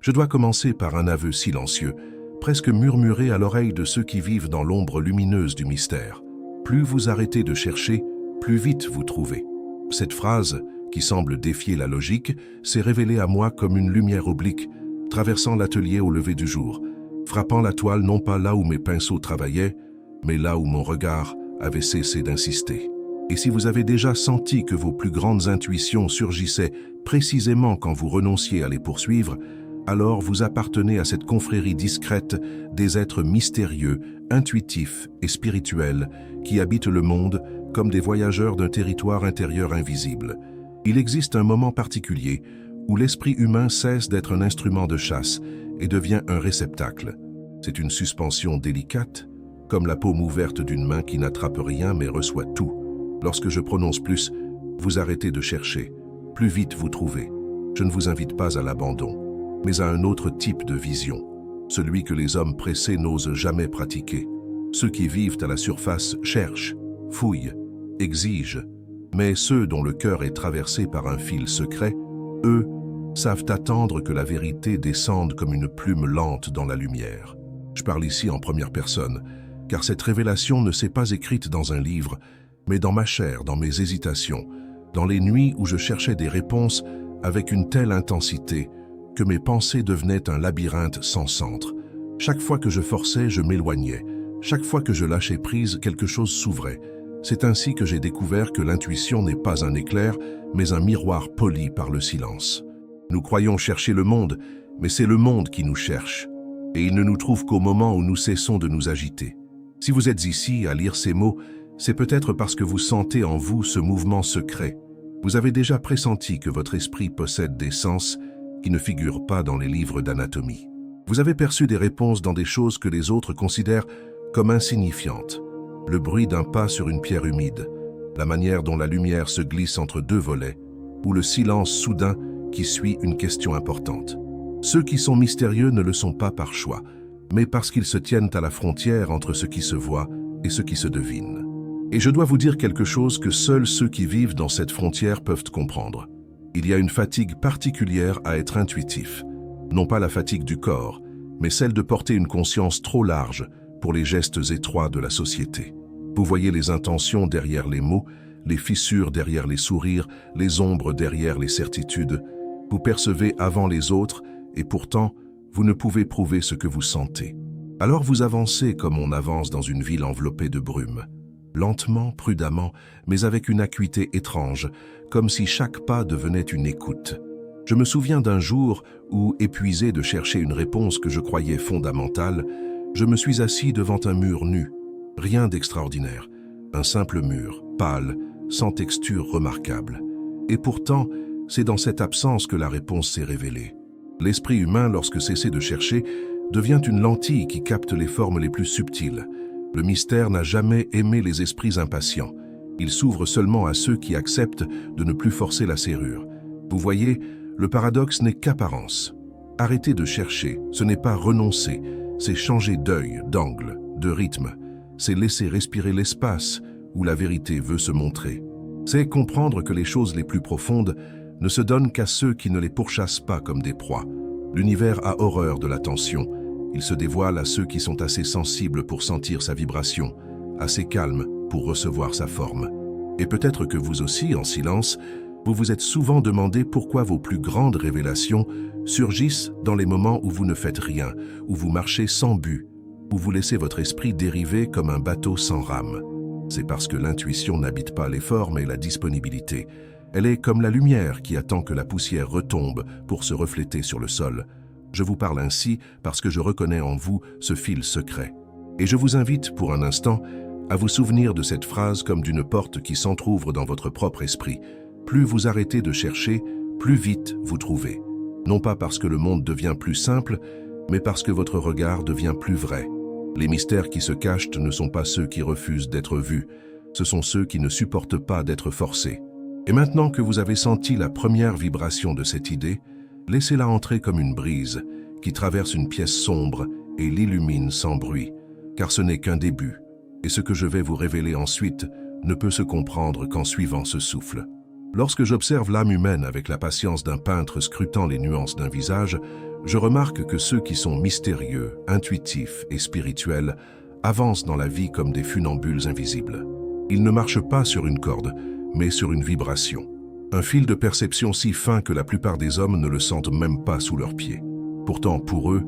Je dois commencer par un aveu silencieux, presque murmuré à l'oreille de ceux qui vivent dans l'ombre lumineuse du mystère. Plus vous arrêtez de chercher, plus vite vous trouvez. Cette phrase, qui semble défier la logique, s'est révélée à moi comme une lumière oblique, traversant l'atelier au lever du jour, frappant la toile non pas là où mes pinceaux travaillaient, mais là où mon regard avait cessé d'insister. Et si vous avez déjà senti que vos plus grandes intuitions surgissaient précisément quand vous renonciez à les poursuivre, alors vous appartenez à cette confrérie discrète des êtres mystérieux, intuitifs et spirituels qui habitent le monde comme des voyageurs d'un territoire intérieur invisible. Il existe un moment particulier où l'esprit humain cesse d'être un instrument de chasse et devient un réceptacle. C'est une suspension délicate, comme la paume ouverte d'une main qui n'attrape rien mais reçoit tout. Lorsque je prononce plus, vous arrêtez de chercher, plus vite vous trouvez. Je ne vous invite pas à l'abandon, mais à un autre type de vision, celui que les hommes pressés n'osent jamais pratiquer. Ceux qui vivent à la surface cherchent, fouillent, exigent, mais ceux dont le cœur est traversé par un fil secret, eux, savent attendre que la vérité descende comme une plume lente dans la lumière. Je parle ici en première personne, car cette révélation ne s'est pas écrite dans un livre, mais dans ma chair, dans mes hésitations, dans les nuits où je cherchais des réponses avec une telle intensité que mes pensées devenaient un labyrinthe sans centre. Chaque fois que je forçais, je m'éloignais. Chaque fois que je lâchais prise, quelque chose s'ouvrait. C'est ainsi que j'ai découvert que l'intuition n'est pas un éclair, mais un miroir poli par le silence. Nous croyons chercher le monde, mais c'est le monde qui nous cherche. Et il ne nous trouve qu'au moment où nous cessons de nous agiter. Si vous êtes ici à lire ces mots, c'est peut-être parce que vous sentez en vous ce mouvement secret. Vous avez déjà pressenti que votre esprit possède des sens qui ne figurent pas dans les livres d'anatomie. Vous avez perçu des réponses dans des choses que les autres considèrent comme insignifiantes. Le bruit d'un pas sur une pierre humide, la manière dont la lumière se glisse entre deux volets, ou le silence soudain qui suit une question importante. Ceux qui sont mystérieux ne le sont pas par choix, mais parce qu'ils se tiennent à la frontière entre ce qui se voit et ce qui se devine. Et je dois vous dire quelque chose que seuls ceux qui vivent dans cette frontière peuvent comprendre. Il y a une fatigue particulière à être intuitif, non pas la fatigue du corps, mais celle de porter une conscience trop large pour les gestes étroits de la société. Vous voyez les intentions derrière les mots, les fissures derrière les sourires, les ombres derrière les certitudes. Vous percevez avant les autres et pourtant, vous ne pouvez prouver ce que vous sentez. Alors vous avancez comme on avance dans une ville enveloppée de brume. Lentement, prudemment, mais avec une acuité étrange, comme si chaque pas devenait une écoute. Je me souviens d'un jour où, épuisé de chercher une réponse que je croyais fondamentale, je me suis assis devant un mur nu. Rien d'extraordinaire, un simple mur, pâle, sans texture remarquable. Et pourtant, c'est dans cette absence que la réponse s'est révélée. L'esprit humain, lorsque cessé de chercher, devient une lentille qui capte les formes les plus subtiles. Le mystère n'a jamais aimé les esprits impatients. Il s'ouvre seulement à ceux qui acceptent de ne plus forcer la serrure. Vous voyez, le paradoxe n'est qu'apparence. Arrêter de chercher, ce n'est pas renoncer, c'est changer d'œil, d'angle, de rythme. C'est laisser respirer l'espace où la vérité veut se montrer. C'est comprendre que les choses les plus profondes ne se donnent qu'à ceux qui ne les pourchassent pas comme des proies. L'univers a horreur de l'attention. Il se dévoile à ceux qui sont assez sensibles pour sentir sa vibration, assez calmes pour recevoir sa forme. Et peut-être que vous aussi, en silence, vous vous êtes souvent demandé pourquoi vos plus grandes révélations surgissent dans les moments où vous ne faites rien, où vous marchez sans but, où vous laissez votre esprit dériver comme un bateau sans rame. C'est parce que l'intuition n'habite pas l'effort mais la disponibilité. Elle est comme la lumière qui attend que la poussière retombe pour se refléter sur le sol. Je vous parle ainsi parce que je reconnais en vous ce fil secret. Et je vous invite pour un instant à vous souvenir de cette phrase comme d'une porte qui s'entr'ouvre dans votre propre esprit. Plus vous arrêtez de chercher, plus vite vous trouvez. Non pas parce que le monde devient plus simple, mais parce que votre regard devient plus vrai. Les mystères qui se cachent ne sont pas ceux qui refusent d'être vus, ce sont ceux qui ne supportent pas d'être forcés. Et maintenant que vous avez senti la première vibration de cette idée, laissez-la entrer comme une brise qui traverse une pièce sombre et l'illumine sans bruit, car ce n'est qu'un début, et ce que je vais vous révéler ensuite ne peut se comprendre qu'en suivant ce souffle. Lorsque j'observe l'âme humaine avec la patience d'un peintre scrutant les nuances d'un visage, Je remarque que ceux qui sont mystérieux, intuitifs et spirituels avancent dans la vie comme des funambules invisibles. Ils ne marchent pas sur une corde, mais sur une vibration. Un fil de perception si fin que la plupart des hommes ne le sentent même pas sous leurs pieds. Pourtant, pour eux,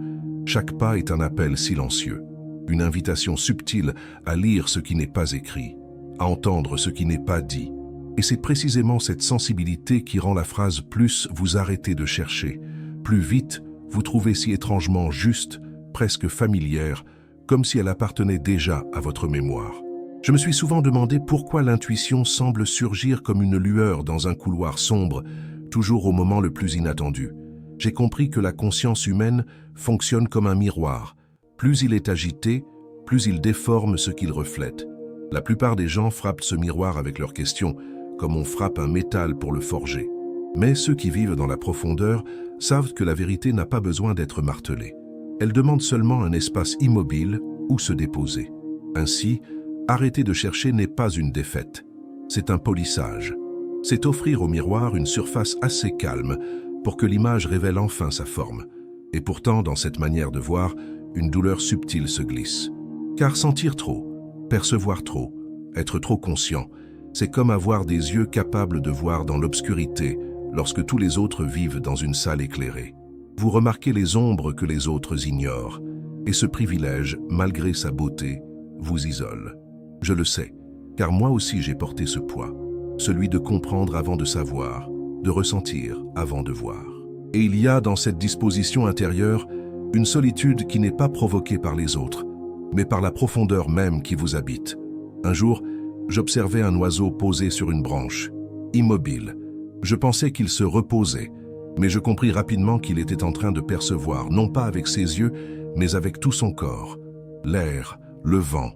chaque pas est un appel silencieux, une invitation subtile à lire ce qui n'est pas écrit, à entendre ce qui n'est pas dit. Et c'est précisément cette sensibilité qui rend la phrase « plus vous arrêtez de chercher », plus vite vous trouvez si étrangement juste, presque familière, comme si elle appartenait déjà à votre mémoire. Je me suis souvent demandé pourquoi l'intuition semble surgir comme une lueur dans un couloir sombre, toujours au moment le plus inattendu. J'ai compris que la conscience humaine fonctionne comme un miroir. Plus il est agité, plus il déforme ce qu'il reflète. La plupart des gens frappent ce miroir avec leurs questions, comme on frappe un métal pour le forger. Mais ceux qui vivent dans la profondeur savent que la vérité n'a pas besoin d'être martelée. Elle demande seulement un espace immobile où se déposer. Ainsi, arrêter de chercher n'est pas une défaite, c'est un polissage. C'est offrir au miroir une surface assez calme pour que l'image révèle enfin sa forme. Et pourtant, dans cette manière de voir, une douleur subtile se glisse. Car sentir trop, percevoir trop, être trop conscient, c'est comme avoir des yeux capables de voir dans l'obscurité lorsque tous les autres vivent dans une salle éclairée. Vous remarquez les ombres que les autres ignorent, et ce privilège, malgré sa beauté, vous isole. Je le sais, car moi aussi j'ai porté ce poids, celui de comprendre avant de savoir, de ressentir avant de voir. Et il y a dans cette disposition intérieure une solitude qui n'est pas provoquée par les autres, mais par la profondeur même qui vous habite. Un jour, j'observais un oiseau posé sur une branche, immobile. Je pensais qu'il se reposait, mais je compris rapidement qu'il était en train de percevoir, non pas avec ses yeux, mais avec tout son corps. L'air, le vent,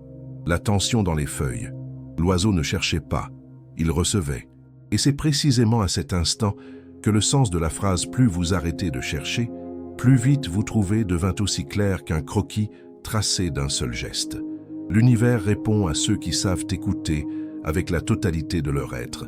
la tension dans les feuilles. L'oiseau ne cherchait pas, il recevait. Et c'est précisément à cet instant que le sens de la phrase « plus vous arrêtez de chercher », plus vite vous trouvez devint aussi clair qu'un croquis tracé d'un seul geste. L'univers répond à ceux qui savent écouter avec la totalité de leur être.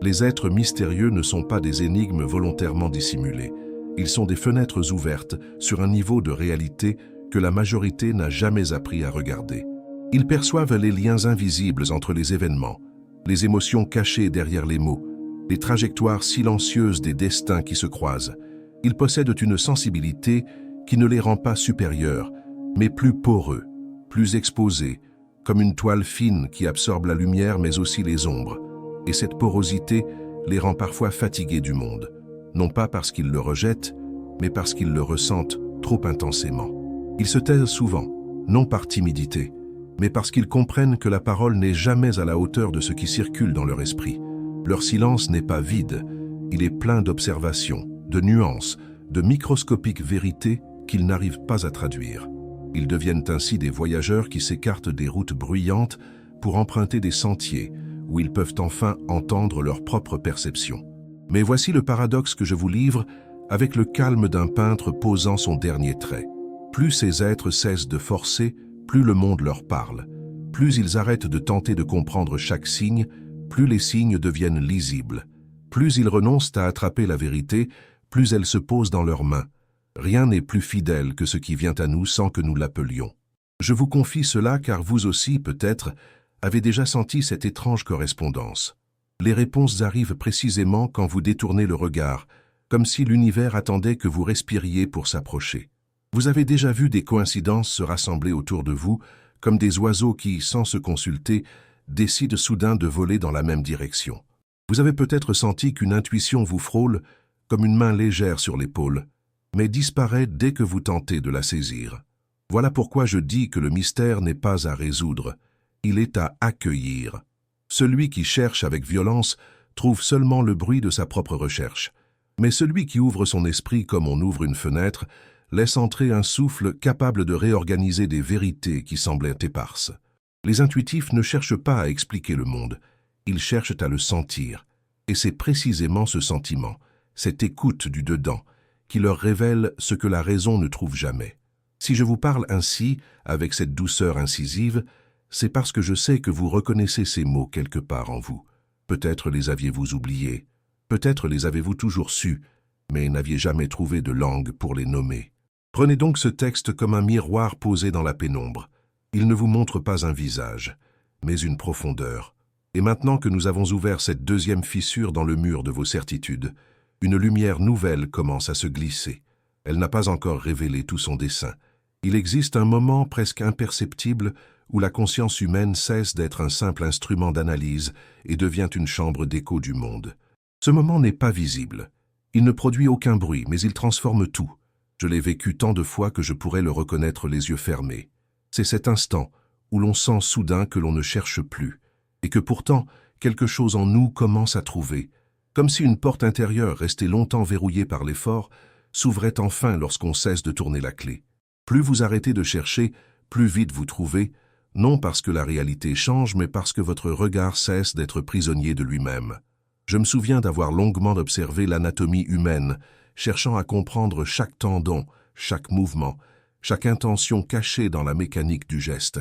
Les êtres mystérieux ne sont pas des énigmes volontairement dissimulées. Ils sont des fenêtres ouvertes sur un niveau de réalité que la majorité n'a jamais appris à regarder. Ils perçoivent les liens invisibles entre les événements, les émotions cachées derrière les mots, les trajectoires silencieuses des destins qui se croisent. Ils possèdent une sensibilité qui ne les rend pas supérieurs, mais plus poreux, plus exposés, comme une toile fine qui absorbe la lumière mais aussi les ombres. Et cette porosité les rend parfois fatigués du monde, non pas parce qu'ils le rejettent, mais parce qu'ils le ressentent trop intensément. Ils se taisent souvent, non par timidité, mais parce qu'ils comprennent que la parole n'est jamais à la hauteur de ce qui circule dans leur esprit. Leur silence n'est pas vide, il est plein d'observations, de nuances, de microscopiques vérités qu'ils n'arrivent pas à traduire. Ils deviennent ainsi des voyageurs qui s'écartent des routes bruyantes pour emprunter des sentiers où ils peuvent enfin entendre leur propre perception. Mais voici le paradoxe que je vous livre avec le calme d'un peintre posant son dernier trait. Plus ces êtres cessent de forcer, plus le monde leur parle. Plus ils arrêtent de tenter de comprendre chaque signe, plus les signes deviennent lisibles. Plus ils renoncent à attraper la vérité, plus elle se pose dans leurs mains. Rien n'est plus fidèle que ce qui vient à nous sans que nous l'appelions. Je vous confie cela car vous aussi, peut-être, avez déjà senti cette étrange correspondance. Les réponses arrivent précisément quand vous détournez le regard, comme si l'univers attendait que vous respiriez pour s'approcher. Vous avez déjà vu des coïncidences se rassembler autour de vous, comme des oiseaux qui, sans se consulter, décident soudain de voler dans la même direction. Vous avez peut-être senti qu'une intuition vous frôle, comme une main légère sur l'épaule, mais disparaît dès que vous tentez de la saisir. Voilà pourquoi je dis que le mystère n'est pas à résoudre, il est à accueillir. Celui qui cherche avec violence trouve seulement le bruit de sa propre recherche. Mais celui qui ouvre son esprit comme on ouvre une fenêtre laisse entrer un souffle capable de réorganiser des vérités qui semblaient éparses. Les intuitifs ne cherchent pas à expliquer le monde, ils cherchent à le sentir. Et c'est précisément ce sentiment, cette écoute du dedans, qui leur révèle ce que la raison ne trouve jamais. Si je vous parle ainsi, avec cette douceur incisive, c'est parce que je sais que vous reconnaissez ces mots quelque part en vous. Peut-être les aviez-vous oubliés, peut-être les avez-vous toujours sus, mais n'aviez jamais trouvé de langue pour les nommer. Prenez donc ce texte comme un miroir posé dans la pénombre. Il ne vous montre pas un visage, mais une profondeur. Et maintenant que nous avons ouvert cette deuxième fissure dans le mur de vos certitudes, une lumière nouvelle commence à se glisser. Elle n'a pas encore révélé tout son dessein. Il existe un moment presque imperceptible où la conscience humaine cesse d'être un simple instrument d'analyse et devient une chambre d'écho du monde. Ce moment n'est pas visible. Il ne produit aucun bruit, mais il transforme tout. Je l'ai vécu tant de fois que je pourrais le reconnaître les yeux fermés. C'est cet instant où l'on sent soudain que l'on ne cherche plus, et que pourtant quelque chose en nous commence à trouver, comme si une porte intérieure restée longtemps verrouillée par l'effort s'ouvrait enfin lorsqu'on cesse de tourner la clé. Plus vous arrêtez de chercher, plus vite vous trouvez, non parce que la réalité change, mais parce que votre regard cesse d'être prisonnier de lui-même. Je me souviens d'avoir longuement observé l'anatomie humaine, cherchant à comprendre chaque tendon, chaque mouvement, chaque intention cachée dans la mécanique du geste.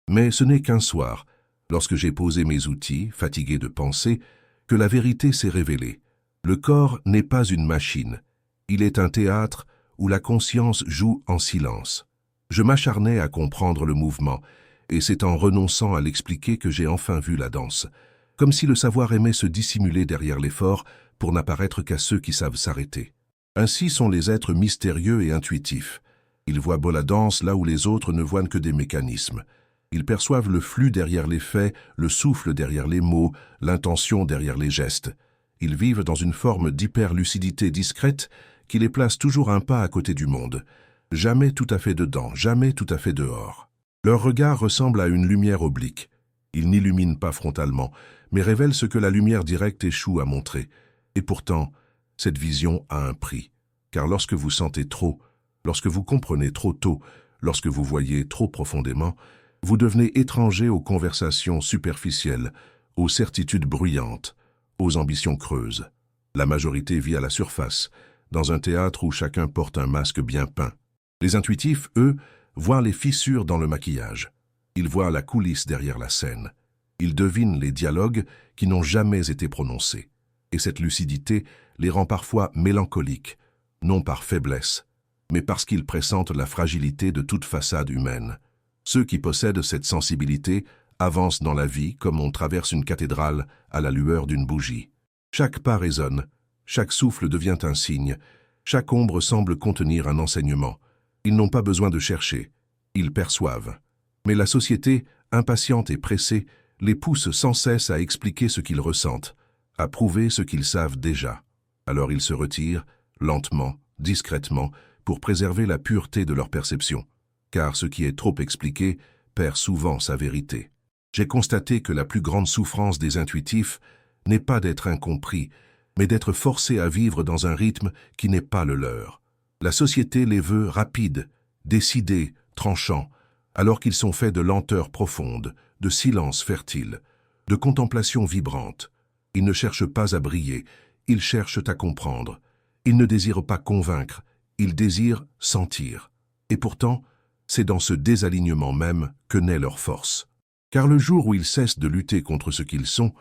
Mais ce n'est qu'un soir, lorsque j'ai posé mes outils, fatigué de penser, que la vérité s'est révélée. Le corps n'est pas une machine. Il est un théâtre où la conscience joue en silence. Je m'acharnais à comprendre le mouvement, et c'est en renonçant à l'expliquer que j'ai enfin vu la danse, comme si le savoir aimait se dissimuler derrière l'effort pour n'apparaître qu'à ceux qui savent s'arrêter. Ainsi sont les êtres mystérieux et intuitifs. Ils voient beau la danse là où les autres ne voient que des mécanismes. Ils perçoivent le flux derrière les faits, le souffle derrière les mots, l'intention derrière les gestes. Ils vivent dans une forme d'hyperlucidité discrète qui les place toujours un pas à côté du monde. Jamais tout à fait dedans, jamais tout à fait dehors. Leur regard ressemble à une lumière oblique. Ils n'illuminent pas frontalement, mais révèlent ce que la lumière directe échoue à montrer. Et pourtant, cette vision a un prix. Car lorsque vous sentez trop, lorsque vous comprenez trop tôt, lorsque vous voyez trop profondément, vous devenez étranger aux conversations superficielles, aux certitudes bruyantes, aux ambitions creuses. La majorité vit à la surface, dans un théâtre où chacun porte un masque bien peint. Les intuitifs, eux, voient les fissures dans le maquillage. Ils voient la coulisse derrière la scène. Ils devinent les dialogues qui n'ont jamais été prononcés. Et cette lucidité les rend parfois mélancoliques, non par faiblesse, mais parce qu'ils pressentent la fragilité de toute façade humaine. Ceux qui possèdent cette sensibilité avancent dans la vie comme on traverse une cathédrale à la lueur d'une bougie. Chaque pas résonne, chaque souffle devient un signe, chaque ombre semble contenir un enseignement. Ils n'ont pas besoin de chercher, ils perçoivent. Mais la société, impatiente et pressée, les pousse sans cesse à expliquer ce qu'ils ressentent, à prouver ce qu'ils savent déjà. Alors ils se retirent, lentement, discrètement, pour préserver la pureté de leur perception. Car ce qui est trop expliqué perd souvent sa vérité. J'ai constaté que la plus grande souffrance des intuitifs n'est pas d'être incompris, mais d'être forcés à vivre dans un rythme qui n'est pas le leur. La société les veut rapides, décidés, tranchants, alors qu'ils sont faits de lenteur profonde, de silence fertile, de contemplation vibrante. Ils ne cherchent pas à briller, ils cherchent à comprendre. Ils ne désirent pas convaincre, ils désirent sentir. Et pourtant, c'est dans ce désalignement même que naît leur force. Car le jour où ils cessent de lutter contre ce qu'ils sont,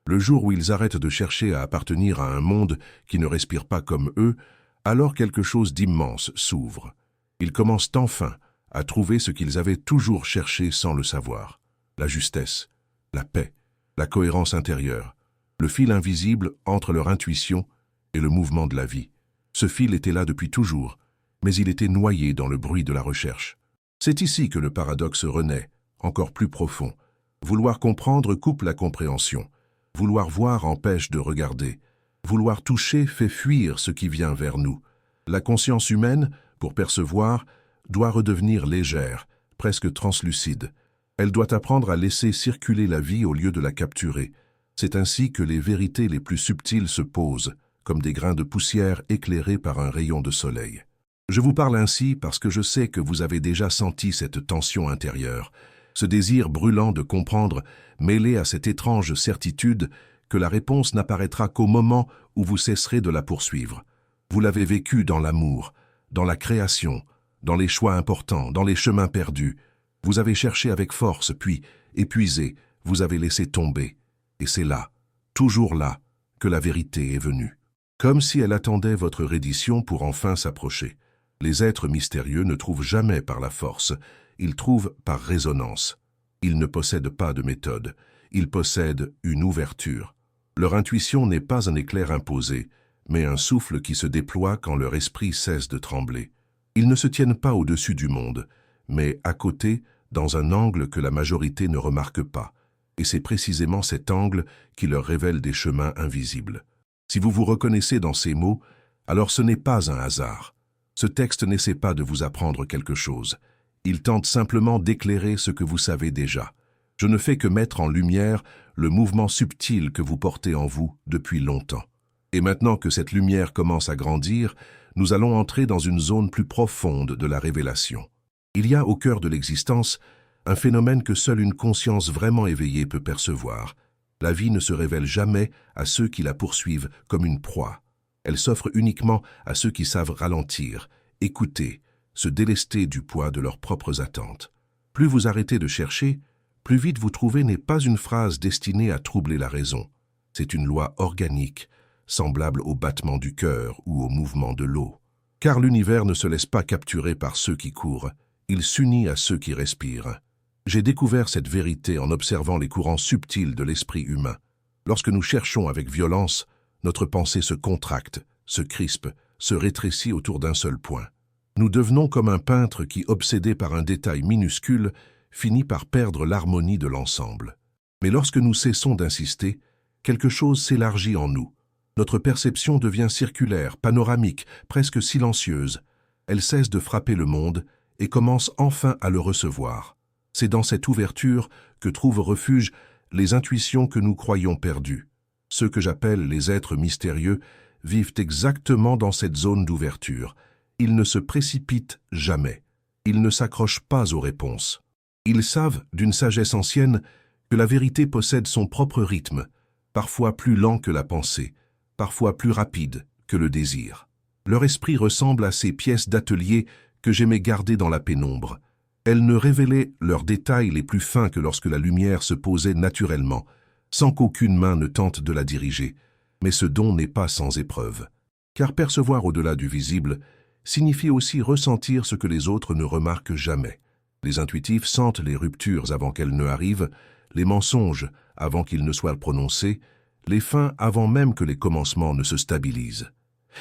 le jour où ils arrêtent de chercher à appartenir à un monde qui ne respire pas comme eux, alors quelque chose d'immense s'ouvre. Ils commencent enfin à trouver ce qu'ils avaient toujours cherché sans le savoir. La justesse, la paix, la cohérence intérieure, le fil invisible entre leur intuition et le mouvement de la vie. Ce fil était là depuis toujours, mais il était noyé dans le bruit de la recherche. C'est ici que le paradoxe renaît, encore plus profond. Vouloir comprendre coupe la compréhension. Vouloir voir empêche de regarder. Vouloir toucher fait fuir ce qui vient vers nous. La conscience humaine, pour percevoir, doit redevenir légère, presque translucide. Elle doit apprendre à laisser circuler la vie au lieu de la capturer. C'est ainsi que les vérités les plus subtiles se posent, comme des grains de poussière éclairés par un rayon de soleil. Je vous parle ainsi parce que je sais que vous avez déjà senti cette tension intérieure, ce désir brûlant de comprendre, mêlé à cette étrange certitude que la réponse n'apparaîtra qu'au moment où vous cesserez de la poursuivre. Vous l'avez vécu dans l'amour, dans la création, dans les choix importants, dans les chemins perdus. Vous avez cherché avec force, puis, épuisé, vous avez laissé tomber. Et c'est là, toujours là, que la vérité est venue. Comme si elle attendait votre reddition pour enfin s'approcher. Les êtres mystérieux ne trouvent jamais par la force, ils trouvent par résonance. Ils ne possèdent pas de méthode, ils possèdent une ouverture. Leur intuition n'est pas un éclair imposé, mais un souffle qui se déploie quand leur esprit cesse de trembler. Ils ne se tiennent pas au-dessus du monde, mais à côté, dans un angle que la majorité ne remarque pas. Et c'est précisément cet angle qui leur révèle des chemins invisibles. Si vous vous reconnaissez dans ces mots, alors ce n'est pas un hasard. Ce texte n'essaie pas de vous apprendre quelque chose. Il tente simplement d'éclairer ce que vous savez déjà. Je ne fais que mettre en lumière le mouvement subtil que vous portez en vous depuis longtemps. Et maintenant que cette lumière commence à grandir, nous allons entrer dans une zone plus profonde de la révélation. Il y a au cœur de l'existence un phénomène que seule une conscience vraiment éveillée peut percevoir. La vie ne se révèle jamais à ceux qui la poursuivent comme une proie. Elle s'offre uniquement à ceux qui savent ralentir, écouter, se délester du poids de leurs propres attentes. Plus vous arrêtez de chercher, plus vite vous trouvez n'est pas une phrase destinée à troubler la raison. C'est une loi organique, semblable au battement du cœur ou au mouvement de l'eau. Car l'univers ne se laisse pas capturer par ceux qui courent, il s'unit à ceux qui respirent. J'ai découvert cette vérité en observant les courants subtils de l'esprit humain. Lorsque nous cherchons avec violence, notre pensée se contracte, se crispe, se rétrécit autour d'un seul point. Nous devenons comme un peintre qui, obsédé par un détail minuscule, finit par perdre l'harmonie de l'ensemble. Mais lorsque nous cessons d'insister, quelque chose s'élargit en nous. Notre perception devient circulaire, panoramique, presque silencieuse. Elle cesse de frapper le monde et commence enfin à le recevoir. C'est dans cette ouverture que trouvent refuge les intuitions que nous croyons perdues. Ceux que j'appelle les êtres mystérieux vivent exactement dans cette zone d'ouverture. Ils ne se précipitent jamais. Ils ne s'accrochent pas aux réponses. Ils savent, d'une sagesse ancienne, que la vérité possède son propre rythme, parfois plus lent que la pensée, parfois plus rapide que le désir. Leur esprit ressemble à ces pièces d'atelier que j'aimais garder dans la pénombre. Elles ne révélaient leurs détails les plus fins que lorsque la lumière se posait naturellement, sans qu'aucune main ne tente de la diriger. Mais ce don n'est pas sans épreuve. Car percevoir au-delà du visible signifie aussi ressentir ce que les autres ne remarquent jamais. Les intuitifs sentent les ruptures avant qu'elles ne arrivent, les mensonges avant qu'ils ne soient prononcés, les fins avant même que les commencements ne se stabilisent.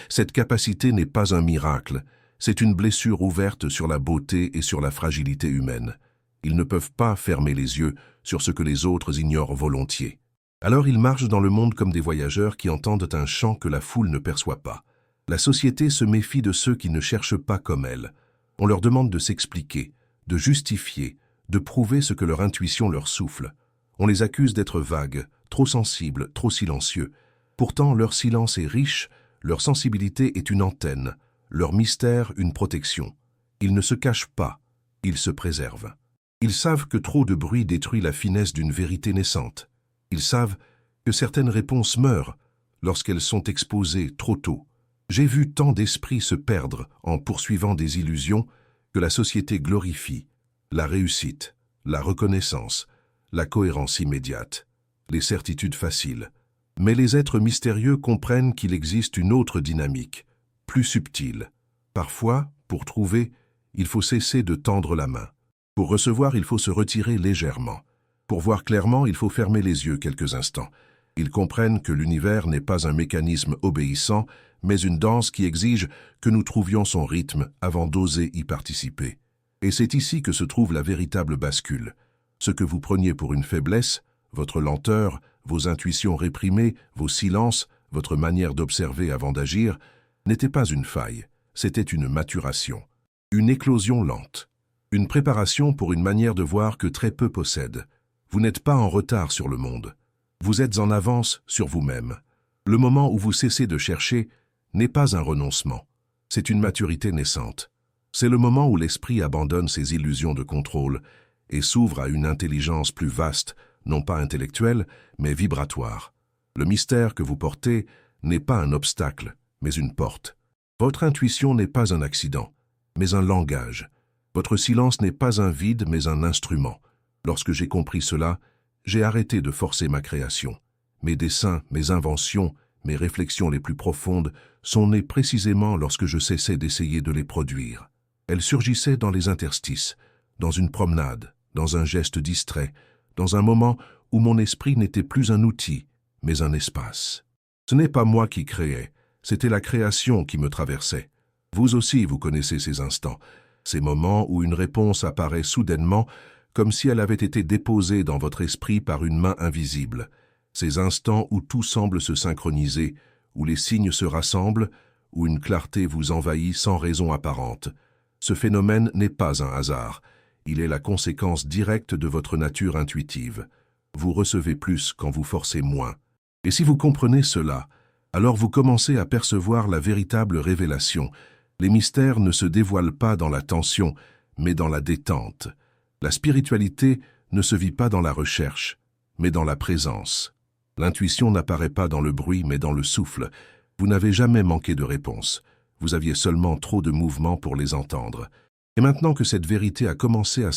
Cette capacité n'est pas un miracle, c'est une blessure ouverte sur la beauté et sur la fragilité humaine. Ils ne peuvent pas fermer les yeux sur ce que les autres ignorent volontiers. Alors ils marchent dans le monde comme des voyageurs qui entendent un chant que la foule ne perçoit pas. La société se méfie de ceux qui ne cherchent pas comme elle. On leur demande de s'expliquer, de justifier, de prouver ce que leur intuition leur souffle. On les accuse d'être vagues, trop sensibles, trop silencieux. Pourtant, leur silence est riche, leur sensibilité est une antenne, leur mystère une protection. Ils ne se cachent pas, ils se préservent. Ils savent que trop de bruit détruit la finesse d'une vérité naissante. Ils savent que certaines réponses meurent lorsqu'elles sont exposées trop tôt. J'ai vu tant d'esprits se perdre en poursuivant des illusions que la société glorifie, la réussite, la reconnaissance, la cohérence immédiate, les certitudes faciles. Mais les êtres mystérieux comprennent qu'il existe une autre dynamique, plus subtile. Parfois, pour trouver, il faut cesser de tendre la main. Pour recevoir, il faut se retirer légèrement. Pour voir clairement, il faut fermer les yeux quelques instants. Ils comprennent que l'univers n'est pas un mécanisme obéissant, mais une danse qui exige que nous trouvions son rythme avant d'oser y participer. Et c'est ici que se trouve la véritable bascule. Ce que vous preniez pour une faiblesse, votre lenteur, vos intuitions réprimées, vos silences, votre manière d'observer avant d'agir, n'était pas une faille, c'était une maturation, une éclosion lente, une préparation pour une manière de voir que très peu possèdent. Vous n'êtes pas en retard sur le monde, vous êtes en avance sur vous-même. Le moment où vous cessez de chercher n'est pas un renoncement, c'est une maturité naissante. C'est le moment où l'esprit abandonne ses illusions de contrôle et s'ouvre à une intelligence plus vaste, non pas intellectuelle, mais vibratoire. Le mystère que vous portez n'est pas un obstacle, mais une porte. Votre intuition n'est pas un accident, mais un langage. Votre silence n'est pas un vide, mais un instrument. Lorsque j'ai compris cela, j'ai arrêté de forcer ma création. Mes dessins, mes inventions, Mes réflexions les plus profondes sont nées précisément lorsque je cessais d'essayer de les produire. Elles surgissaient dans les interstices, dans une promenade, dans un geste distrait, dans un moment où mon esprit n'était plus un outil, mais un espace. Ce n'est pas moi qui créais, c'était la création qui me traversait. Vous aussi, vous connaissez ces instants, ces moments où une réponse apparaît soudainement, comme si elle avait été déposée dans votre esprit par une main invisible. Ces instants où tout semble se synchroniser, où les signes se rassemblent, où une clarté vous envahit sans raison apparente. Ce phénomène n'est pas un hasard, il est la conséquence directe de votre nature intuitive. Vous recevez plus quand vous forcez moins. Et si vous comprenez cela, alors vous commencez à percevoir la véritable révélation. Les mystères ne se dévoilent pas dans la tension, mais dans la détente. La spiritualité ne se vit pas dans la recherche, mais dans la présence. L'intuition n'apparaît pas dans le bruit, mais dans le souffle. Vous n'avez jamais manqué de réponses. Vous aviez seulement trop de mouvements pour les entendre. Et maintenant que cette vérité a commencé à